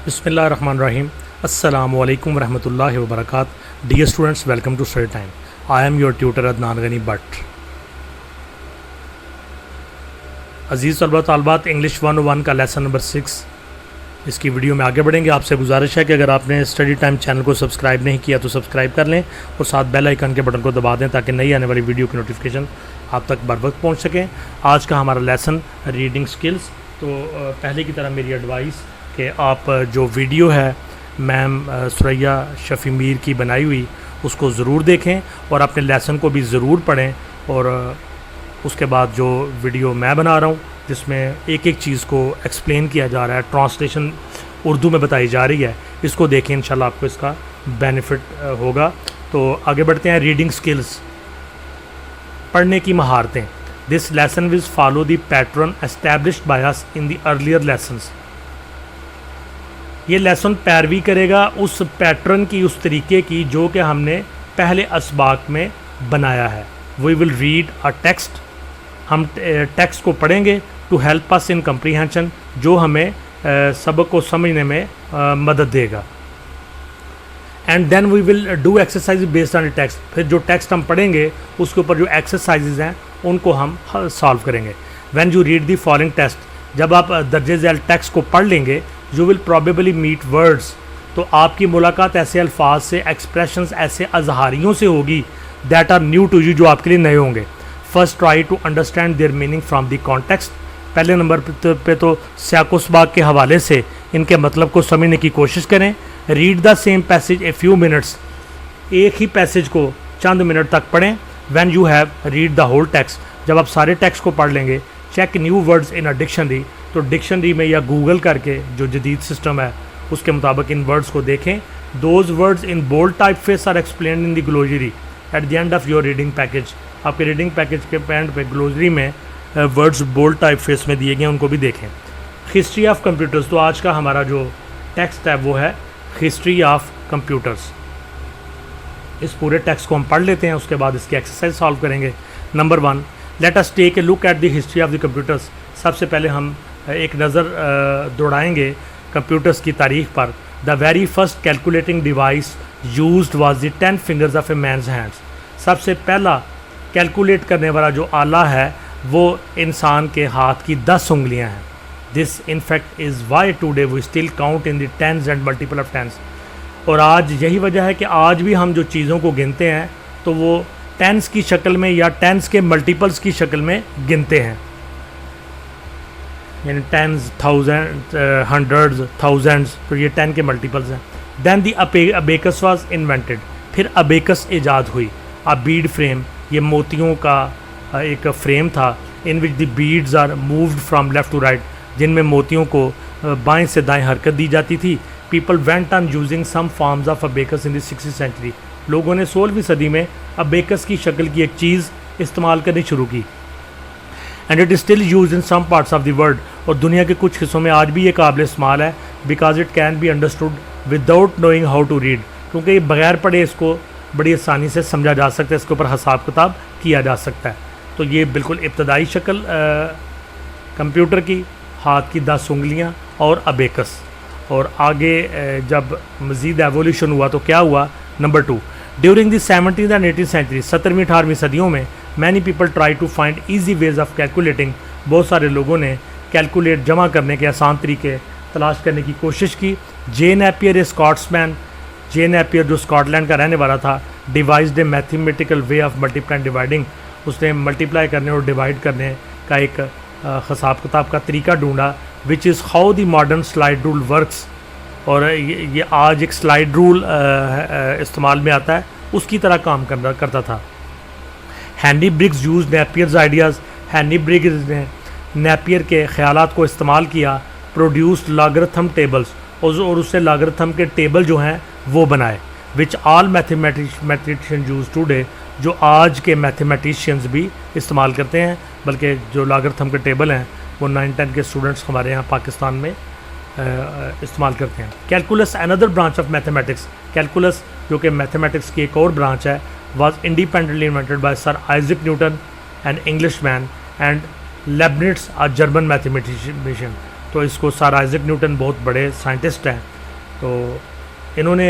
Bismillahirrahmanirrahim. Assalamu alaikum warahmatullahi wabarakatuh. Dear students, welcome to Study Time. I am your tutor Adnan Ghani Bhatt. अजीज़ तलबा तालबात, English 101 का lesson number 6 इसकी video में आगे बढ़ेंगे। आपसे गुजारिश है कि अगर आपने स्टडी टाइम चैनल को सब्सक्राइब नहीं किया तो सब्सक्राइब कर लें और साथ बेल आइकन के बटन को दबा दें ताकि नई आने वाली वीडियो की नोटिफिकेशन आप तक बर वक्त पहुँच सकें। आज का हमारा लेसन रीडिंग स्किल्स। तो पहले की तरह मेरी एडवाइस कि आप जो वीडियो है मैम सुरैया शफ़ी मीर की बनाई हुई उसको ज़रूर देखें और अपने लेसन को भी ज़रूर पढ़ें। और उसके बाद जो वीडियो मैं बना रहा हूँ जिसमें एक एक चीज़ को एक्सप्लेन किया जा रहा है, ट्रांसलेशन उर्दू में बताई जा रही है, इसको देखें, इंशाल्लाह आपको इसका बेनिफिट होगा। तो आगे बढ़ते हैं। रीडिंग स्किल्स, पढ़ने की महारतें। This lesson will follow the pattern established by us in the earlier lessons. ये लेसन पैरवी करेगा उस पैटर्न की, उस तरीके की जो कि हमने पहले असबाक में बनाया है। We will read a text, हम टेक्स्ट को पढ़ेंगे to help us in comprehension, जो हमें सबक को समझने में मदद देगा। And then we will do exercise based on the text. फिर जो टेक्स्ट हम पढ़ेंगे उसके ऊपर जो एक्सरसाइजेज हैं उनको हम सॉल्व करेंगे। When you read the following text, जब आप दर्जे झैल टेक्स्ट को पढ़ लेंगे, you will probably meet words, तो आपकी मुलाकात ऐसे अल्फाज से, एक्सप्रेशंस ऐसे अजहारियों से होगी that are new to you, जो आपके लिए नए होंगे। First try to understand their meaning from the context. पहले नंबर पे तो सियाक़-उ-सबाक़ के हवाले से इनके मतलब को समझने की कोशिश करें। Read the same passage a few minutes, एक ही पैसेज को चंद मिनट तक पढ़ें। When you have read the whole text, जब आप सारे टेक्स्ट को पढ़ लेंगे, check new words in a dictionary, तो डिक्शनरी में या गूगल करके जो जदीद सिस्टम है उसके मुताबिक इन वर्ड्स को देखें। Those words in bold type face are explained in the glossary at the end of your reading package. आपके रीडिंग पैकेज के एंड पे ग्लोसरी में वर्ड्स बोल्ड टाइप फेस में दिए गए हैं, उनको भी देखें। हिस्ट्री ऑफ कंप्यूटर्स, तो आज का हमारा जो टेक्स्ट है वो है हिस्ट्री ऑफ कंप्यूटर्स। इस पूरे टेक्स्ट को हम पढ़ लेते हैं, उसके बाद इसकी एक्सरसाइज सॉल्व करेंगे। Number 1, let us take a look at the history of the computers. सबसे पहले हम एक नज़र दौड़ाएंगे कंप्यूटर्स की तारीख पर। The very first calculating device used was the 10 fingers of a man's hands. सबसे पहला कैलकुलेट करने वाला जो आला है वो इंसान के हाथ की 10 उंगलियां हैं। This in fact is why today we still count in the tens and multiple of tens. और आज यही वजह है कि आज भी हम जो चीज़ों को गिनते हैं तो वो टेंस की शक्ल में या टेंस के मल्टीपल्स की शक्ल में गिनते हैं, यानी टेंस, थाउजेंड, हंड्रेड्स, थाउजेंड्स, तो ये 10 के मल्टीपल्स हैं। Then the abacus was invented, फिर अबेकस ईजाद हुई। अ बीड फ्रेम, ये मोतियों का एक फ्रेम था। In which the beads are moved from left to right, जिनमें मोतियों को बाएं से दाएं हरकत दी जाती थी। People went on using some forms of abacus in the 16वीं सेंचुरी। लोगों ने 16वीं सदी में अबेकस की शक्ल की एक चीज़ इस्तेमाल करनी शुरू की। And it is still use in some parts of the world, और दुनिया के कुछ हिस्सों में आज भी ये काबिल इस्तेमाल है। Because it can be understood without knowing how to read, क्योंकि ये बगैर पढ़े इसको बड़ी आसानी से समझा जा सकता है, इसके ऊपर हिसाब किताब किया जा सकता है। तो ये बिल्कुल इब्तदाई शक्ल कंप्यूटर की, हाथ की 10 उंगलियाँ और अबेकस। और आगे जब मज़ीद एवोल्यूशन हुआ तो क्या हुआ। Number 2, during the 17th and 18th century, 17वीं 18वीं सदियों में many people try to find easy ways of calculating. बहुत सारे लोगों ने कैलकुलेट जमा करने के आसान तरीके तलाश करने की कोशिश की। जे नेपियर ए स्कॉट्समैन, जे नेपियर जो स्कॉटलैंड का रहने वाला था, devised A mathematical way of multiply and dividing. उसने मल्टीप्लाई करने और डिवाइड करने का एक हिसाब किताब का तरीका ढूंढा। Which is how the modern slide rule works, और ये आज एक स्लाइड रूल इस्तेमाल में आता है, उसकी तरह काम करता था। Handy Briggs use Napier's ideas, handy Briggs ने नेपियर के ख्यालात को इस्तेमाल किया। प्रोड्यूस्ड लॉगरिथम टेबल्स, और उससे लॉगरिथम के टेबल जो हैं वो बनाए। Which all mathematician use today, जो आज के मैथमेटिशियंस भी इस्तेमाल करते हैं, बल्कि जो लॉगरिथम के टेबल हैं वो 9-10 के स्टूडेंट्स हमारे यहाँ पाकिस्तान में इस्तेमाल करते हैं। Calculus another branch of mathematics, calculus जो कि मैथमेटिक्स की एक और ब्रांच है, was independently invented by Sir Isaac Newton, an Englishman, and Leibniz, a German mathematician। तो इसको सर आइजक न्यूटन बहुत बड़े साइंटिस्ट हैं, तो इन्होंने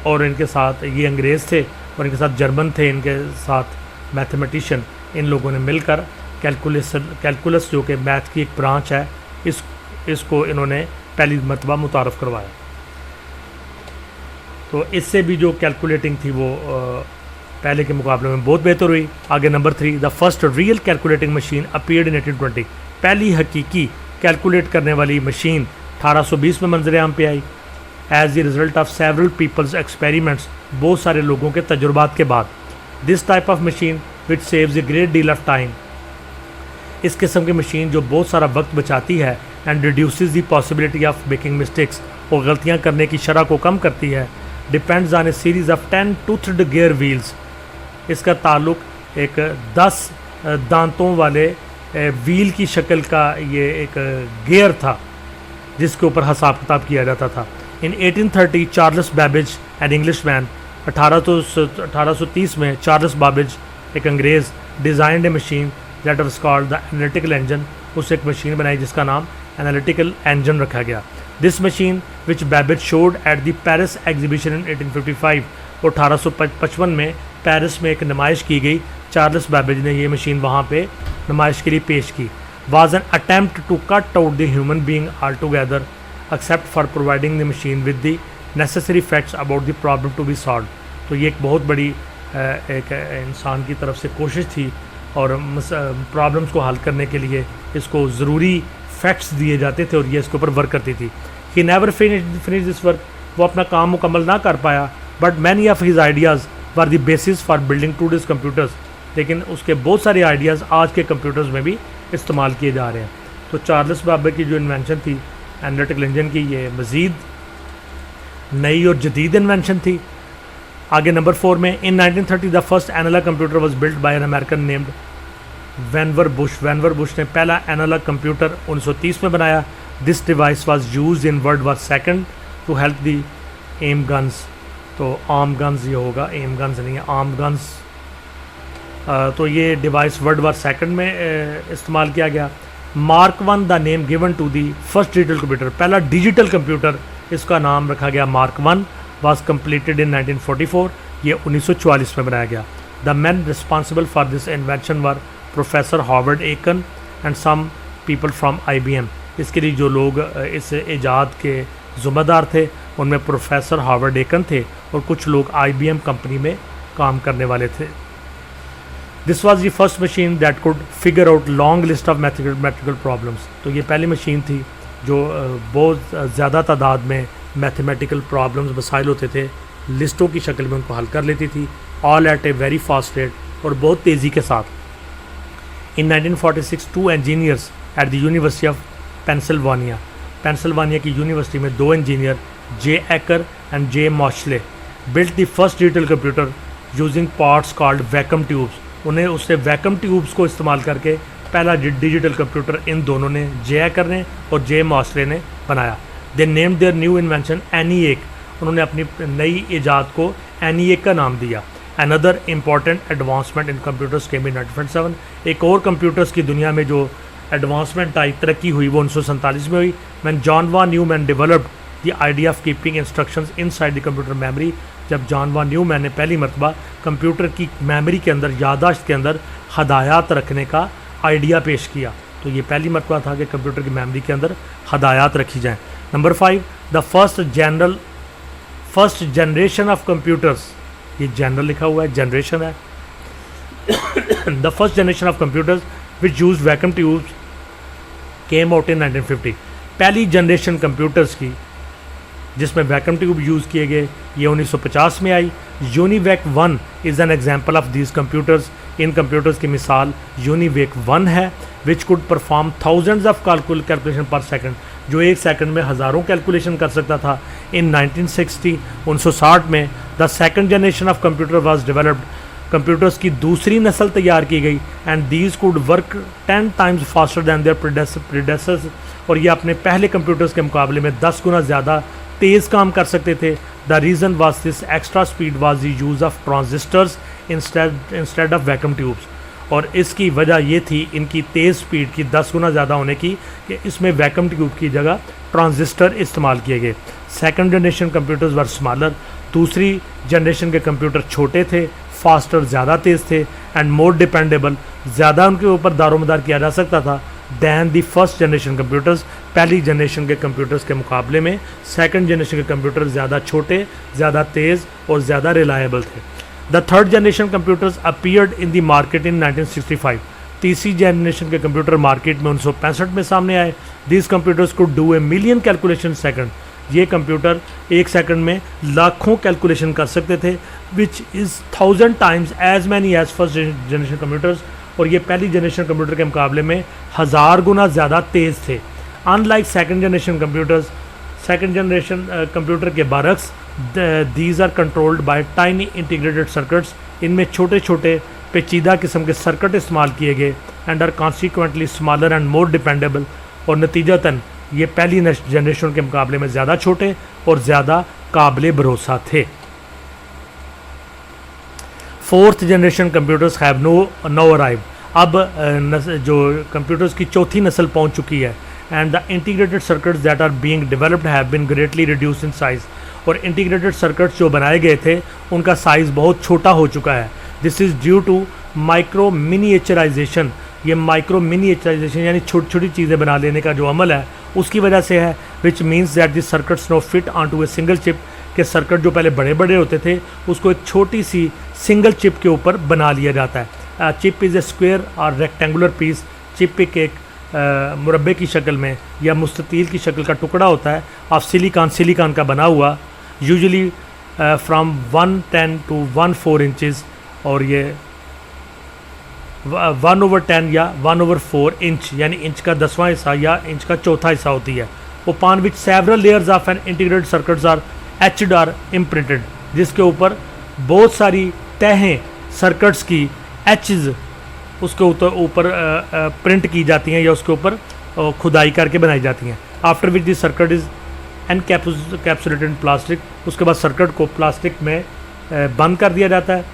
और इनके साथ ये अंग्रेज़ थे और इनके साथ जर्मन थे, इनके साथ मैथमेटिशियन, इन लोगों ने मिलकर कैलकुलस जो कि मैथ की एक ब्रांच है, इसको इन्होंने पहली मरतबा मुतारफ़ करवाया। तो इससे भी जो कैलकुलेटिंग थी वो पहले के मुकाबले में बहुत बेहतर हुई। आगे number 3, the first real calculating machine appeared in 1820। पहली हकीकी कैलकुलेट करने वाली मशीन 1820 में मंजर आम पे आई। As the result of several peoples experiments, बहुत सारे लोगों के तजुर्बात के बाद। This type of machine which saves a great deal of time, इस किस्म की मशीन जो बहुत सारा वक्त बचाती है, and reduces the possibility of making mistakes, और गलतियाँ करने की शरह को कम करती है। Depends on a series of 10 toothed gear wheels, इसका ताल्लुक एक 10 दांतों वाले व्हील की शक्ल का ये एक गियर था जिसके ऊपर हिसाब किताब किया जाता था। इन 1830 Charles Babbage an English man, 1830 में चार्ल्स बैबेज एक अंग्रेज़ designed A machine that was called the analytical engine, उससे एक मशीन बनाई जिसका नाम एनालिटिकल इंजन रखा गया। This machine which Babbage showed at the Paris exhibition in 1855, और 1855 में पेरिस में एक नुमाइश की गई, चार्ल्स बैबेज ने ये मशीन वहाँ पे नुमाइश के लिए पेश की। Was an attempt to cut out the human being altogether except for providing the machine with the necessary facts about the problem to be solve. तो ये एक बहुत बड़ी एक इंसान की तरफ से कोशिश थी, और प्रॉब्लम्स को हल करने के लिए इसको ज़रूरी फैक्ट्स दिए जाते थे और ये इसके ऊपर वर्क करती थी। He never finish this work, वो अपना काम मुकम्मल ना कर पाया, but many of his ideas were the basis for building today's computers, लेकिन उसके बहुत सारे आइडियाज़ आज के कंप्यूटर्स में भी इस्तेमाल किए जा रहे हैं। तो चार्ल्स बैबेज की जो इन्वेंशन थी एनालिटिकल इंजन की, ये मज़ीद नई और जदीद इन्वेंशन थी। आगे नंबर 4 में, in 1930 the first analogue computer was build by an American named Vannevar Bush. Vannevar Bush ने पहला एनालॉग कंप्यूटर 1930 में बनाया। This device was used in world war second to help the aim guns. तो arm guns ये होगा, M guns नहीं है, arm guns. तो ये डिवाइस वर्ल्ड वॉर सेकंड में इस्तेमाल किया गया। Mark 1 the name given to the first digital computer, पहला डिजिटल कंप्यूटर, इसका नाम रखा गया मार्क 1, वाज कंप्लीटेड इन 1944, ये 1944 में बनाया गया। The man responsible for this invention were professor Harvard Aiken and some people from IBM। इसके लिए जो लोग इस ईजाद के ज़िम्मेदार थे उनमें प्रोफेसर हार्वर्ड एकन थे और कुछ लोग IBM कंपनी में काम करने वाले थे। This was the first machine that could figure out long list of mathematical problems. तो ये पहली मशीन थी जो बहुत ज़्यादा तादाद में मैथमेटिकल प्रॉब्लम्स मसाइल होते थे, लिस्टों की शक्ल में उनको हल कर लेती थी, all at a very fast rate, और बहुत तेज़ी के साथ। In 1946 2 engineers at the university of Pennsylvania की यूनिवर्सिटी में 2 engineer J Eckert and J Mauchly built the first digital computer using parts called vacuum tubes. उन्हें उससे वैक्यूम ट्यूब्स को इस्तेमाल करके पहला डिजिटल कंप्यूटर इन दोनों ने, जे एकर ने और जे मॉशले ने बनाया। They named their new invention ENIAC, उन्होंने अपनी नई ईजाद को ENIAC का नाम दिया। Another important advancement in computers came in 1947। एक और कंप्यूटर्स की दुनिया में जो एडवांसमेंट आई, तरक्की हुई, वो 1947 में हुई। When John von Neumann developed the idea of keeping instructions inside the computer memory, जब जॉन वॉन न्यूमैन ने पहली मरतबा कंप्यूटर की मेमोरी के अंदर, यादाश्त के अंदर हदायत रखने का आइडिया पेश किया। तो ये पहली मरतबा था कि कंप्यूटर की मेमोरी के अंदर हदायत रखी जाएँ। Number 5, the first generation of computers, ये जनरल लिखा हुआ है, जनरेशन है। The first generation of computers which use vacuum tubes came out in 1950। पहली जनरेशन कंप्यूटर्स की जिसमें वैक्यूम ट्यूब यूज़ किए गए, ये 1950 में आई। UNIVAC 1 is an example of these computers. इन कंप्यूटर्स की मिसाल यूनिवैक 1 है, which could perform thousands of calculation per second, जो एक सेकंड में हज़ारों कैलकुलेशन कर सकता था। इन 1960 में the second generation of computer was developed. Computers की दूसरी नस्ल तैयार की गई, and these could work 10 times faster than their predecessors, और ये अपने पहले कंप्यूटर्स के मुकाबले में 10 गुना ज़्यादा तेज़ काम कर सकते थे। The reason was this extra speed was the use of transistors instead of vacuum tubes, और इसकी वजह ये थी इनकी तेज़ स्पीड की 10 गुना ज़्यादा होने की कि इसमें वैक्यूम ट्यूब की जगह ट्रांजिस्टर इस्तेमाल किए गए। Second generation computers were smaller, दूसरी जनरेशन के कंप्यूटर छोटे थे, फास्टर ज़्यादा तेज़ थे, एंड मोर डिपेंडेबल, ज़्यादा उनके ऊपर दारोमदार किया जा सकता था than the first generation computers, पहली जनरेशन के कंप्यूटर्स के मुकाबले में सेकंड जनरेशन के कंप्यूटर ज़्यादा छोटे, ज़्यादा तेज़ और ज़्यादा रिलायबल थे। The third generation computers appeared in the market in 1965, तीसरी जनरेशन के कंप्यूटर मार्केट में 1965 में सामने आए। This computers could do a million calculation second, ये कंप्यूटर एक सेकंड में लाखों कैलकुलेशन कर सकते थे, which is 1000 times as many as first generation computers, और ये पहली जनरेशन कंप्यूटर के मुकाबले में 1000 गुना ज़्यादा तेज़ थे। Unlike second generation computers, second generation computer के बरक्स, these are controlled by tiny integrated circuits, इनमें छोटे छोटे पेचीदा किस्म के सर्किट इस्तेमाल किए गए, and are consequently smaller and more dependable, और नतीजतन ये पहली जनरेशन के मुकाबले में ज़्यादा छोटे और ज़्यादा काबिल भरोसा थे। Fourth generation computers have now arrive, अब जो कंप्यूटर्स की चौथी नस्ल पहुंच चुकी है, and the integrated circuits that are being developed have been greatly reduced in size, और इंटीग्रेटेड सर्किट्स जो बनाए गए थे उनका साइज़ बहुत छोटा हो चुका है। This is due to micro miniaturization, ये माइक्रो मिनिएचराइजेशन यानी छोटी छोटी चीज़ें बना लेने का जो अमल है उसकी वजह से है, which means that this circuits now fit onto a single chip, के सर्किट जो पहले बड़े बड़े होते थे उसको एक छोटी सी सिंगल चिप के ऊपर बना लिया जाता है। चिप इज़ ए स्क्वायर और रेक्टेंगुलर पीस, चिप एक मुरब्बे की शक्ल में या मुस्ततील की शक्ल का टुकड़ा होता है ऑफ सिलिकॉन का बना हुआ, यूजुअली फ्राम 110 to 1/4 इंचज़, और ये 1/10 या 1/4 इंच यानी इंच का 10वां हिस्सा या इंच का चौथा हिस्सा होती है। upon which several layers of an integrated circuits are etched or imprinted, जिसके ऊपर बहुत सारी तहें सर्किट्स की एचज उसके ऊपर प्रिंट की जाती हैं या उसके ऊपर खुदाई करके बनाई जाती हैं। After which this circuit is encapsulated plastic, उसके बाद सर्किट को प्लास्टिक में बंद कर दिया जाता है,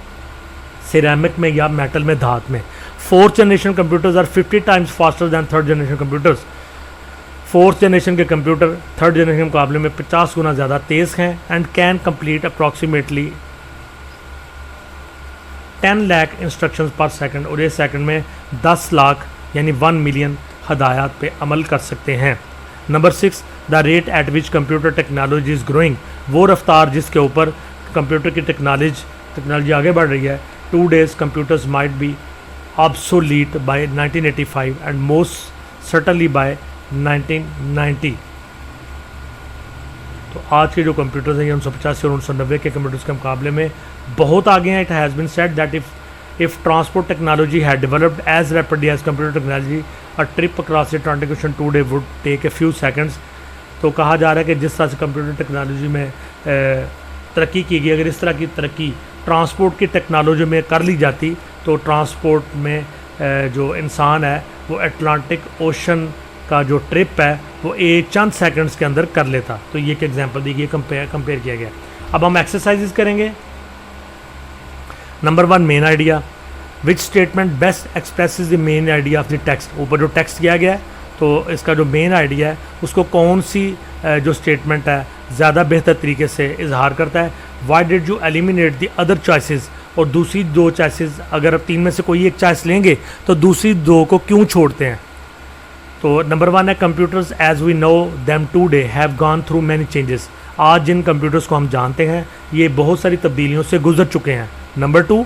सिरेमिक में या मेटल में, धात में। Fourth generation computers are 50 times faster than third generation computers, fourth generation के कंप्यूटर थर्ड जनरेशन के मुकाबले में 50 गुना ज़्यादा तेज़ हैं, and can complete approximately 10 lakh instructions per second, और ये सेकंड में 10 लाख यानी 1 मिलियन हदायत पे अमल कर सकते हैं। Number 6, the rate at which computer technology is growing, वो रफ्तार जिसके ऊपर कंप्यूटर की टेक्नोलॉजी आगे बढ़ रही है। Today's computers might be obsolete by 1985 and most certainly by 1990। तो आज के जो कंप्यूटर्स हैं ये 1985 और 1990 के कंप्यूटर्स के मुकाबले में बहुत आगे हैं। It has been said that if transport technology had developed as rapidly as computer technology, a trip across the Atlantic ocean today would take a few seconds. तो कहा जा रहा है कि जिस तरह से कंप्यूटर टेक्नोलॉजी में तरक्की की गई, अगर इस तरह की तरक्की ट्रांसपोर्ट की टेक्नोलॉजी में कर ली जाती तो ट्रांसपोर्ट में जो इंसान है वो अटलांटिक ओशन का जो ट्रिप है वो एक चंद सेकंड्स के अंदर कर लेता। तो ये एक एग्जांपल दी गई, कंपेयर किया गया। अब हम एक्सरसाइजेस करेंगे। Number 1, main idea, which statement best expresses the main idea of the text. ऊपर जो टेक्स्ट किया गया है तो इसका जो मेन आइडिया है उसको कौन सी जो स्टेटमेंट है ज़्यादा बेहतर तरीके से इजहार करता है। Why did you eliminate the other choices, और दूसरी 2 चॉइसेस अगर आप 3 में से कोई एक चॉइस लेंगे तो दूसरी 2 को क्यों छोड़ते हैं। तो नंबर 1 है, computers as we know them today have gone through many changes. आज जिन कंप्यूटर्स को हम जानते हैं ये बहुत सारी तब्दीलियों से गुजर चुके हैं। Number 2,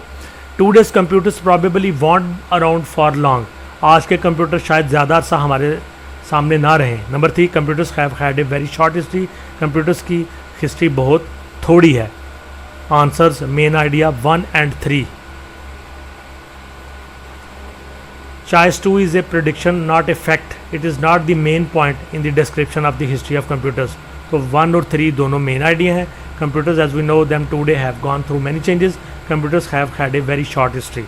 today's computers probably want around for long, आज के कंप्यूटर शायद ज़्यादा अर्सा हमारे सामने ना रहें। Number 3, computers have had a very short history, computers की हिस्ट्री बहुत थोड़ी है। Answers main idea 1 and 3। Choice 2 is a prediction, not a fact. It is not the main point in the description of the history of computers. तो 1 और 3 दोनों main idea हैं। Computers as we know them today have gone through many changes. Computers have had a very short history.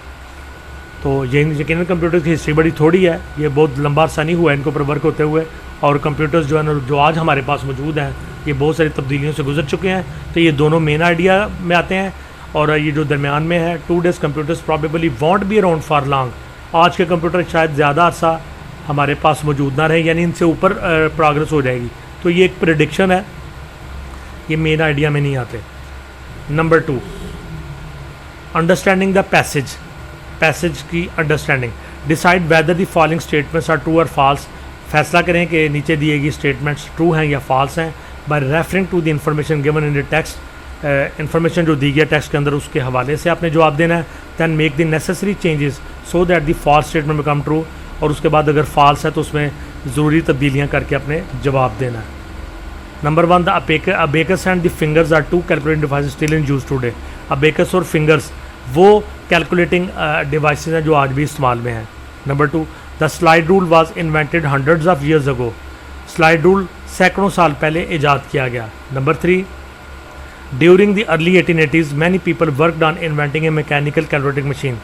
तो ये यकीनन computers की history बड़ी थोड़ी है, ये बहुत लंबा अरसा नहीं हुआ है इनके ऊपर वर्क होते हुए, और कंप्यूटर्स जो है ना जो आज हमारे पास मौजूद हैं ये बहुत सारी तब्दीलियों से गुजर चुके हैं। तो ये दोनों मेन आइडिया में आते हैं। और ये जो दरमियान में है, today's computers probably want be around for long, आज के कंप्यूटर शायद ज़्यादा अर्सा हमारे पास मौजूद ना रहे, यानी इनसे ऊपर प्रोग्रेस हो जाएगी। तो ये एक प्रेडिक्शन है ये मेन आइडिया में नहीं आते। नंबर 2, अंडरस्टैंडिंग द पैसेज की understanding. Decide whether the following statements are true और फॉल्स। फैसला करें कि नीचे दिए गई स्टेटमेंट्स ट्रू हैं या फॉल्स हैं by referring to the information given in the text. Information जो दी गई टेक्स्ट के अंदर उसके हवाले से आपने जवाब देना है। Then make the necessary changes so that the false statement become true, और उसके बाद अगर फॉल्स है तो उसमें ज़रूरी तब्दीलियाँ करके अपने जवाब देना है। Number 1, the abacus and the fingers are two calculating devices still in use today. Abacus और फिंगर्स वो कैलकुलेटिंग डिवाइसेस हैं जो आज भी इस्तेमाल में हैं। Number 2, the slide rule was invented hundreds of years ago. Slide rule सैकड़ों साल पहले ईजाद किया गया। Number 3, during the early 1880s many people worked on inventing a mechanical calculating machine.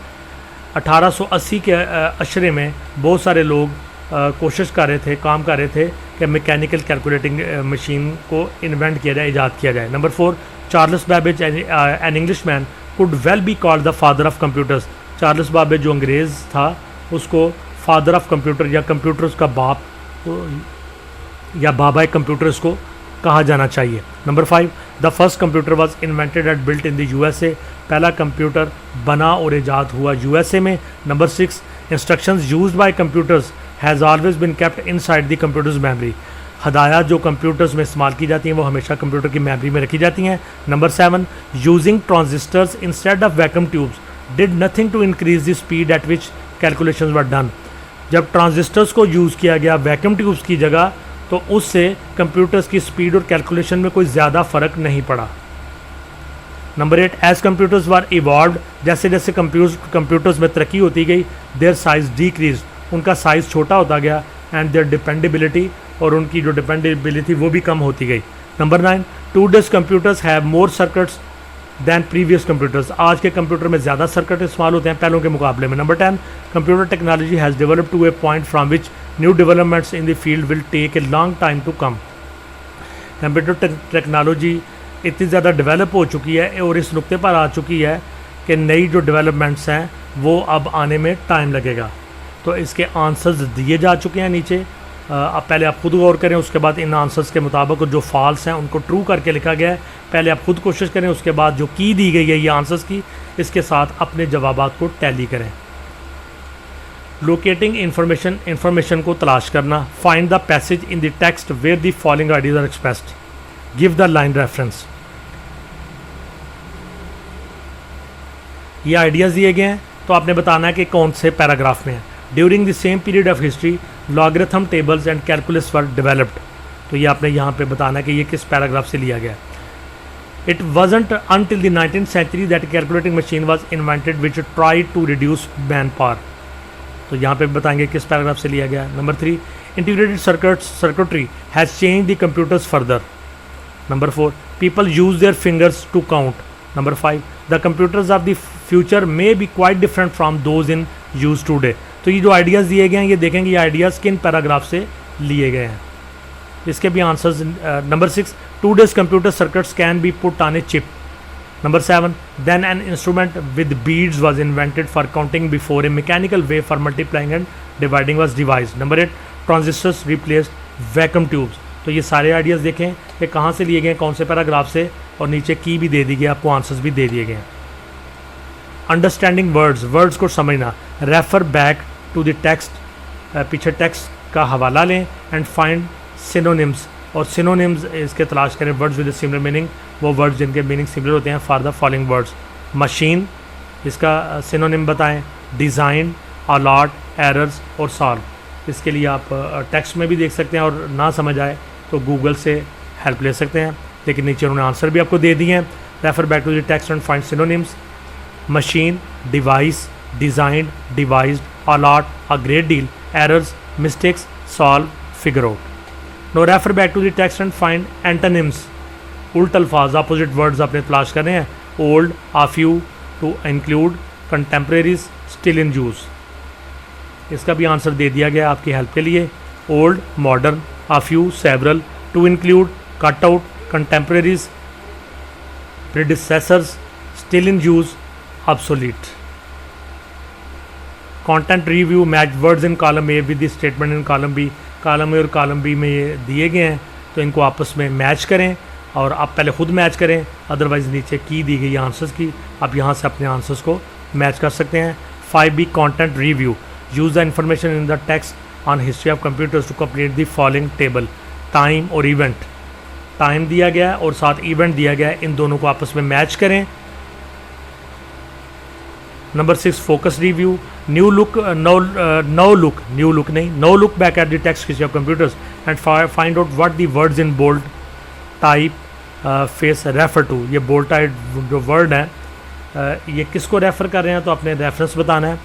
1880 के अशरे में बहुत सारे लोग कोशिश कर रहे थे, काम कर रहे थे कि मैकेनिकल कैलकुलेटिंग मशीन को इन्वेंट किया जाए, ईजाद किया जाए। Number 4, Charles Babbage an English man could well be called the father of computers. Charles Babbage जो अंग्रेज़ था उसको फादर ऑफ कंप्यूटर या कंप्यूटर्स का बाप या बाबा कंप्यूटर्स को कहा जाना चाहिए। Number 5, the first computer was invented and built in the USA. पहला कंप्यूटर बना और ईजाद हुआ यूएसए में। Number 6, instructions used by computers has always been kept inside the computers memory. हदायत जो कंप्यूटर्स में इस्तेमाल की जाती हैं वो हमेशा कंप्यूटर की मेमोरी में रखी जाती हैं। Number 7, using transistors instead of vacuum tubes did nothing to increase the speed at which calculations were done. जब ट्रांजिस्टर्स को यूज़ किया गया वैक्यूम ट्यूब्स की जगह तो उससे कंप्यूटर्स की स्पीड और कैलकुलेशन में कोई ज़्यादा फ़र्क नहीं पड़ा। Number 8, as computers were evolve, जैसे जैसे कंप्यूटर्स में तरक्की होती गई, देयर साइज डिक्रीज, उनका साइज़ छोटा होता गया, एंड देयर डिपेंडेबिलिटी, और उनकी जो डिपेंडेबिलिटी वो भी कम होती गई। Number 9, today's computers have more circuits than previous computers. आज के कंप्यूटर में ज़्यादा सर्किट इस्तेमाल होते हैं पहलों के मुकाबले में। Number 10, computer technology has developed to a point from which new developments in the field will take a long time to come. Computer technology इतनी ज़्यादा डेवलप हो चुकी है और इस नुक्ते पर आ चुकी है कि नई जो डेवलपमेंट्स हैं वो अब आने में टाइम लगेगा। तो इसके आंसर्स दिए जा चुके हैं नीचे। अब पहले आप खुद गौर करें, उसके बाद इन आंसर्स के मुताबिक जो फॉल्स हैं उनको ट्रू करके लिखा गया है। पहले आप खुद कोशिश करें, उसके बाद जो की दी गई है ये आंसर्स की, इसके साथ अपने जवाबात को टैली करें। लोकेटिंग इंफॉर्मेशन को तलाश करना। Find the passage in the text where the following ideas are expressed. Give the line reference. ये आइडियाज़ दिए गए हैं तो आपने बताना है कि कौन से पैराग्राफ में है। During the same period of history logarithm tables and calculus were developed. तो ये आपने यहाँ पे बताना है कि ये किस पैराग्राफ से लिया गया है। It wasn't until the 19th century that a calculating machine was invented which tried to reduce man power। तो यहाँ पे बताएंगे किस पैराग्राफ से लिया गया है। Number 3, integrated circuitry has changed the computers further। Number 4, people use their fingers to count। Number 5, the computers of the future may be quite different from those in use today। तो ये जो ideas दिए गए हैं ये देखेंगे ये ideas किन पैराग्राफ से लिए गए हैं, इसके भी answers. Number 6, today's computer circuits can be put on a chip। Number 7, then an instrument with beads was invented for counting before a mechanical way for multiplying and dividing was devised। Number 8, transistors replaced vacuum tubes। तो ये सारे ideas देखें कि कहाँ से लिए गए हैं, कौन से पैराग्राफ से, और नीचे की भी दे दी गई, आपको आंसर्स भी दे दिए गए हैं। अंडरस्टैंडिंग वर्ड्स को समझना। Refer back to the text, पीछे टेक्स्ट का हवाला लें, एंड फाइंड सिनोनिम्स, और सिनोनिम्स इसके तलाश करें वर्ड्स विद सिमिलर मीनिंग, वो वर्ड्स जिनके मीनिंग सिमिलर होते हैं for the following words. Machine, इसका सिनोनिम बताएं। डिज़ाइन, अलॉट, एरर्स और सॉल्व। इसके लिए आप टेक्स्ट में भी देख सकते हैं और ना समझ आए तो गूगल से हेल्प ले सकते हैं, लेकिन नीचे उन्होंने आंसर भी आपको दे दिए हैं। Refer back to the text and find synonyms. Machine, device, design, devised, a lot, a great deal, errors, mistakes, solve, figure out. Now refer back to the text and find antonyms. उल्ट अल्फाज, opposite words आपने तलाश करने हैं। Old, a few, to include, contemporaries, still in use. इसका भी answer दे दिया गया आपकी हेल्प के लिए। Old, modern, a few, several, to include, cut out, contemporaries, predecessors, still in use, obsolete। Content review, match words in column A with the statement in column B. Column A और column B में ये दिए गए हैं तो इनको आपस में मैच करें और आप पहले खुद मैच करें, अदरवाइज़ नीचे की दी गई आंसर्स की आप यहाँ से अपने आंसर्स को मैच कर सकते हैं। 5B content review, use the information in the text on history of computers to complete the following table. Time और इवेंट, टाइम दिया गया है और साथ इवेंट दिया गया है, इन दोनों को आपस में मैच करें। Number 6 focus review, now look back at the text history of computers and find out what the words in bold type face refer to. ये बोल्ड टाइप जो वर्ड है ये किसको रेफ़र कर रहे हैं, तो अपने रेफरेंस बताना है।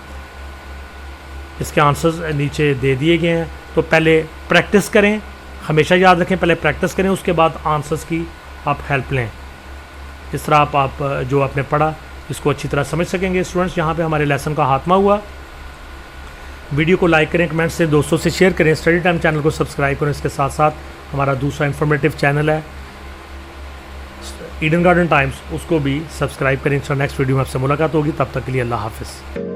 इसके आंसर्स नीचे दे दिए गए हैं, तो पहले प्रैक्टिस करें, हमेशा याद रखें पहले प्रैक्टिस करें, उसके बाद आंसर्स की आप हेल्प लें। इस तरह आप जो आपने पढ़ा इसको अच्छी तरह समझ सकेंगे। स्टूडेंट्स, यहाँ पे हमारे लेसन का खात्मा हुआ। वीडियो को लाइक करें, कमेंट से दोस्तों से शेयर करें, स्टडी टाइम चैनल को सब्सक्राइब करें। इसके साथ साथ हमारा दूसरा इंफॉर्मेटिव चैनल है ईडन गार्डन टाइम्स, उसको भी सब्सक्राइब करें। नेक्स्ट वीडियो में आपसे मुलाकात होगी, तब तक के लिए अल्लाह हाफिज़।